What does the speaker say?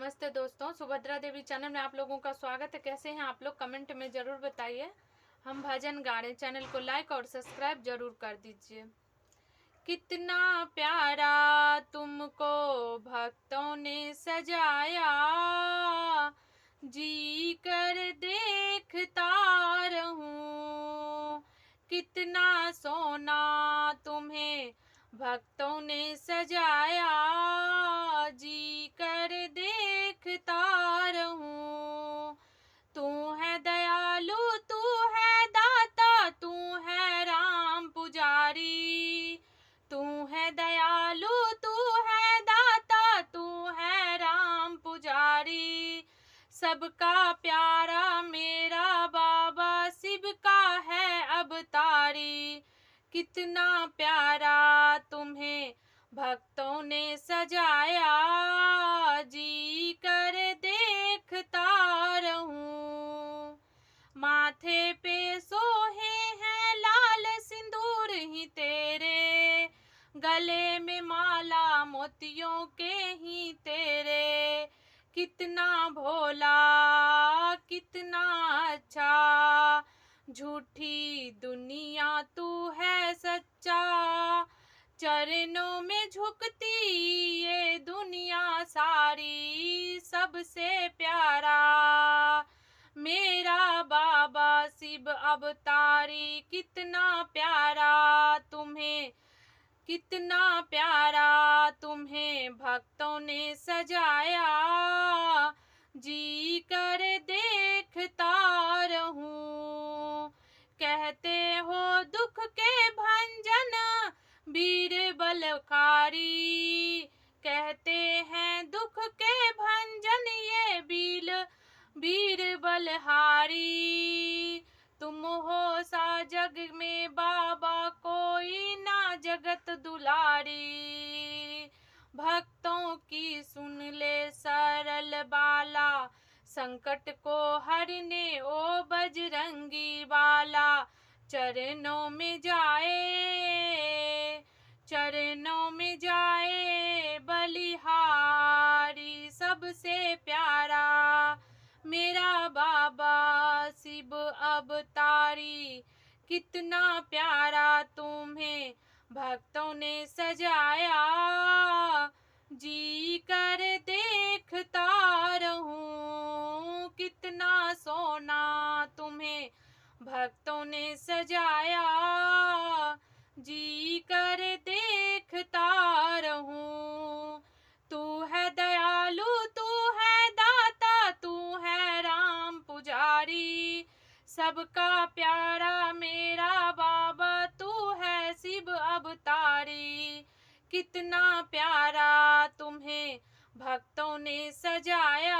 नमस्ते दोस्तों, सुभद्रा देवी चैनल में आप लोगों का स्वागत है। कैसे हैं आप लोग? कमेंट में ज़रूर बताइए। हम भजन गा रहे, चैनल को लाइक और सब्सक्राइब जरूर कर दीजिए। कितना प्यारा तुमको भक्तों ने सजाया, जी कर देखता रहूं। कितना सोना तुम्हें भक्तों ने सजाया, जी कर देखता रहूं। तू है दयालु, तू है दाता, तू है राम पुजारी। तू है दयालु, तू है दाता, तू है राम पुजारी। सबका प्यारा मेरा बाबा शिव का है अवतारी। कितना प्यारा तुम्हें भक्तों ने सजाया, जी कर देखता रहूं। माथे पे सोहे हैं लाल सिंदूर ही तेरे, गले में माला मोतियों के ही तेरे। कितना भोला, कितना अच्छा, झूठी दुनिया तू है सच्चा। चरणों में झुकती ये दुनिया सारी, सबसे प्यारा मेरा बाबा शिव अवतारी। कितना प्यारा तुम्हें, कितना प्यारा तुम्हें भक्तों ने सजाया, जी कर देखता रहूं। कहते हो दुख के भंजन वीर बलकारी, कहते हैं दुख के भंजन ये वीर बलहारी। तुम हो सा जग में बाबा कोई ना जगत दुलारी। भक्तों की सुन ले सरल बाला, संकट को हरने ओ बजरंगी वाला। चरणों में जाए, चरणों में जाए बलिहारी। सबसे प्यारा मेरा बाबा शिव अवतारी। कितना प्यारा तुम्हें भक्तों ने सजाया, जी कर देखता रहूं। कितना सोना तुम्हें भक्तों ने सजाया, जी कर देखता रहूं। तू है दयालु, तू है दाता, तू है राम पुजारी। सबका प्यारा मेरा बाबा तू है शिव अवतारी। कितना प्यारा तुम्हें भक्तों ने सजाया,